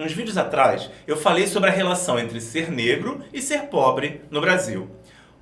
Uns vídeos atrás, eu falei sobre a relação entre ser negro e ser pobre no Brasil.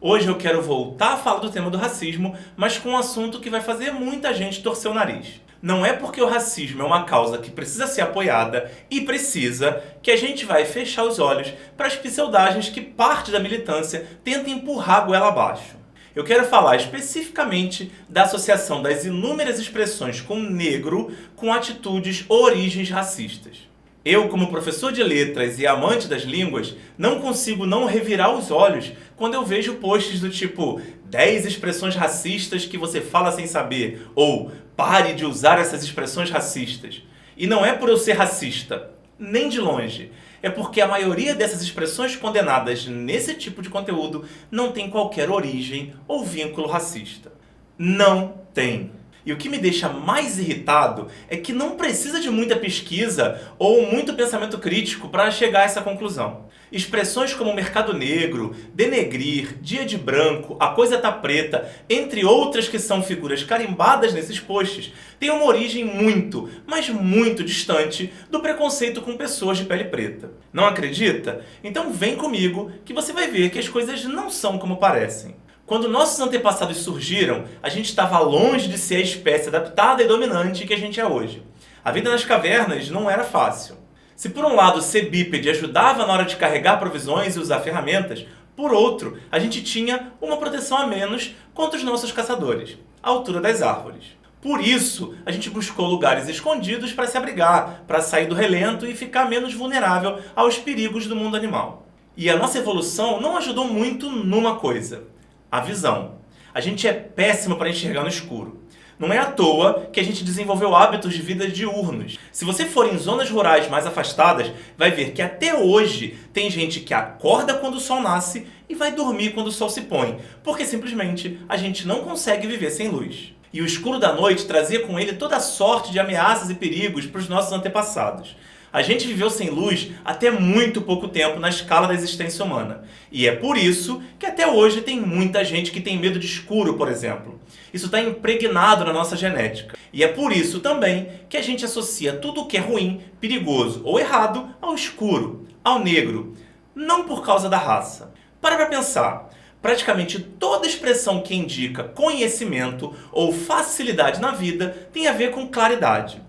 Hoje eu quero voltar a falar do tema do racismo, mas com um assunto que vai fazer muita gente torcer o nariz. Não é porque o racismo é uma causa que precisa ser apoiada, e precisa, que a gente vai fechar os olhos para as pseudagens que parte da militância tenta empurrar a goela abaixo. Eu quero falar especificamente da associação das inúmeras expressões com negro com atitudes ou origens racistas. Eu, como professor de letras e amante das línguas, não consigo não revirar os olhos quando eu vejo posts do tipo 10 expressões racistas que você fala sem saber, ou pare de usar essas expressões racistas. E não é por eu ser racista, nem de longe. É porque a maioria dessas expressões condenadas nesse tipo de conteúdo não tem qualquer origem ou vínculo racista. Não tem. E o que me deixa mais irritado é que não precisa de muita pesquisa ou muito pensamento crítico para chegar a essa conclusão. Expressões como mercado negro, denegrir, dia de branco, a coisa tá preta, entre outras que são figuras carimbadas nesses posts, têm uma origem muito, mas muito distante do preconceito com pessoas de pele preta. Não acredita? Então vem comigo que você vai ver que as coisas não são como parecem. Quando nossos antepassados surgiram, a gente estava longe de ser a espécie adaptada e dominante que a gente é hoje. A vida nas cavernas não era fácil. Se por um lado ser bípede ajudava na hora de carregar provisões e usar ferramentas, por outro, a gente tinha uma proteção a menos contra os nossos caçadores, a altura das árvores. Por isso, a gente buscou lugares escondidos para se abrigar, para sair do relento e ficar menos vulnerável aos perigos do mundo animal. E a nossa evolução não ajudou muito numa coisa: a visão. A gente é péssimo para enxergar no escuro. Não é à toa que a gente desenvolveu hábitos de vida diurnos. Se você for em zonas rurais mais afastadas, vai ver que até hoje tem gente que acorda quando o sol nasce e vai dormir quando o sol se põe, porque simplesmente a gente não consegue viver sem luz. E o escuro da noite trazia com ele toda sorte de ameaças e perigos para os nossos antepassados. A gente viveu sem luz até muito pouco tempo na escala da existência humana. E é por isso que até hoje tem muita gente que tem medo de escuro, por exemplo. Isso está impregnado na nossa genética. E é por isso também que a gente associa tudo o que é ruim, perigoso ou errado ao escuro, ao negro. Não por causa da raça. Para pensar. Praticamente toda expressão que indica conhecimento ou facilidade na vida tem a ver com claridade.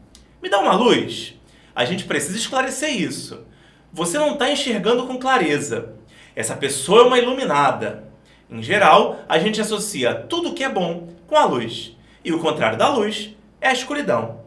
Me dá uma luz? A gente precisa esclarecer isso. Você não está enxergando com clareza. Essa pessoa é uma iluminada. Em geral, a gente associa tudo que é bom com a luz. E o contrário da luz é a escuridão.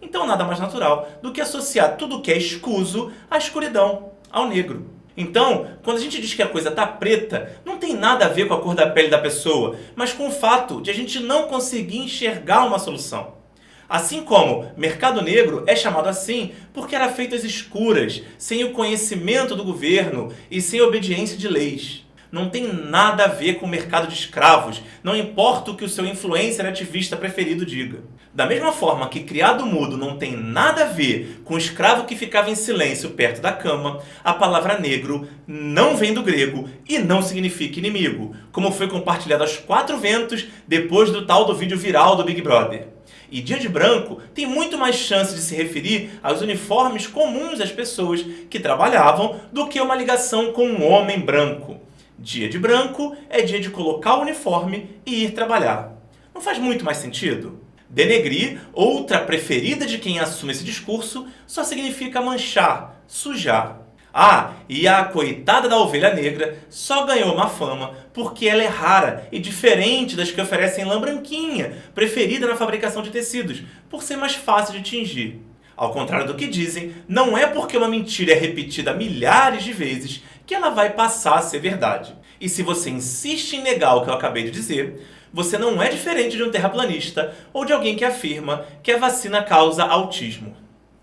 Então nada mais natural do que associar tudo que é escuso à escuridão, ao negro. Então, quando a gente diz que a coisa está preta, não tem nada a ver com a cor da pele da pessoa, mas com o fato de a gente não conseguir enxergar uma solução. Assim como mercado negro é chamado assim porque era feito às escuras, sem o conhecimento do governo e sem obediência de leis. Não tem nada a ver com o mercado de escravos, não importa o que o seu influencer ativista preferido diga. Da mesma forma que criado mudo não tem nada a ver com o escravo que ficava em silêncio perto da cama, a palavra negro não vem do grego e não significa inimigo, como foi compartilhado aos 4 ventos depois do tal do vídeo viral do Big Brother. E dia de branco tem muito mais chance de se referir aos uniformes comuns às pessoas que trabalhavam do que uma ligação com um homem branco. Dia de branco é dia de colocar o uniforme e ir trabalhar. Não faz muito mais sentido? Denegrir, outra preferida de quem assume esse discurso, só significa manchar, sujar. Ah, e a coitada da ovelha negra só ganhou uma fama porque ela é rara e diferente das que oferecem lã branquinha, preferida na fabricação de tecidos, por ser mais fácil de tingir. Ao contrário do que dizem, não é porque uma mentira é repetida milhares de vezes que ela vai passar a ser verdade. E se você insiste em negar o que eu acabei de dizer, você não é diferente de um terraplanista ou de alguém que afirma que a vacina causa autismo.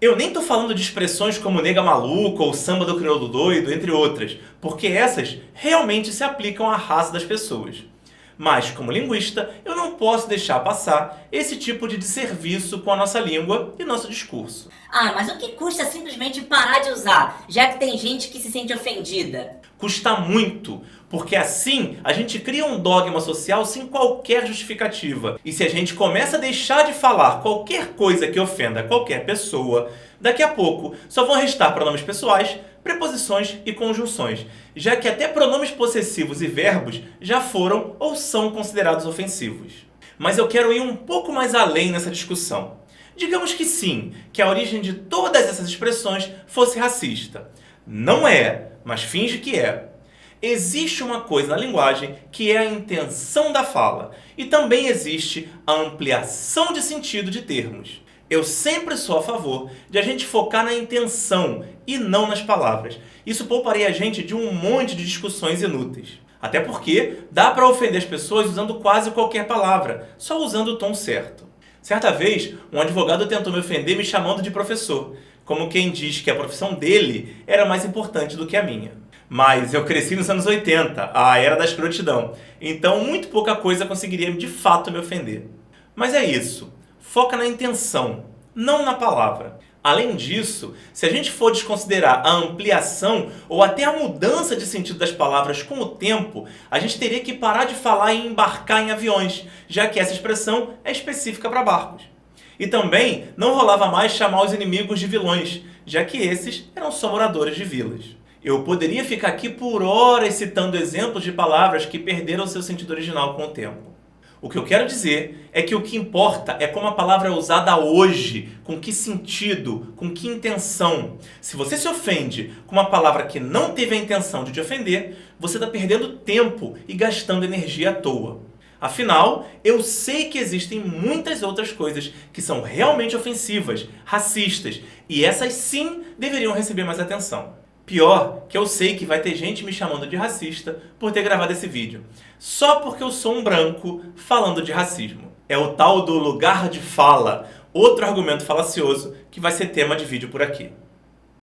Eu nem tô falando de expressões como nega maluca ou samba do crioulo doido, entre outras, porque essas realmente se aplicam à raça das pessoas. Mas, como linguista, eu não posso deixar passar esse tipo de desserviço com a nossa língua e nosso discurso. Ah, mas o que custa simplesmente parar de usar, já que tem gente que se sente ofendida? Custa muito, porque assim a gente cria um dogma social sem qualquer justificativa. E se a gente começa a deixar de falar qualquer coisa que ofenda qualquer pessoa, Daqui a pouco, só vão restar pronomes pessoais, preposições e conjunções, já que até pronomes possessivos e verbos já foram ou são considerados ofensivos. Mas eu quero ir um pouco mais além nessa discussão. Digamos que sim, que a origem de todas essas expressões fosse racista. Não é, mas finge que é. Existe uma coisa na linguagem que é a intenção da fala, e também existe a ampliação de sentido de termos. Eu sempre sou a favor de a gente focar na intenção e não nas palavras. Isso pouparia a gente de um monte de discussões inúteis. Até porque dá para ofender as pessoas usando quase qualquer palavra, só usando o tom certo. Certa vez, um advogado tentou me ofender me chamando de professor, como quem diz que a profissão dele era mais importante do que a minha. Mas eu cresci nos anos 80, a era da escrotidão, então muito pouca coisa conseguiria de fato me ofender. Mas é isso. Foca na intenção, não na palavra. Além disso, se a gente for desconsiderar a ampliação ou até a mudança de sentido das palavras com o tempo, a gente teria que parar de falar em embarcar em aviões, já que essa expressão é específica para barcos. E também não rolava mais chamar os inimigos de vilões, já que esses eram só moradores de vilas. Eu poderia ficar aqui por horas citando exemplos de palavras que perderam seu sentido original com o tempo. O que eu quero dizer é que o que importa é como a palavra é usada hoje, com que sentido, com que intenção. Se você se ofende com uma palavra que não teve a intenção de te ofender, você está perdendo tempo e gastando energia à toa. Afinal, eu sei que existem muitas outras coisas que são realmente ofensivas, racistas, e essas sim deveriam receber mais atenção. Pior, que eu sei que vai ter gente me chamando de racista por ter gravado esse vídeo, só porque eu sou um branco falando de racismo. É o tal do lugar de fala, outro argumento falacioso que vai ser tema de vídeo por aqui.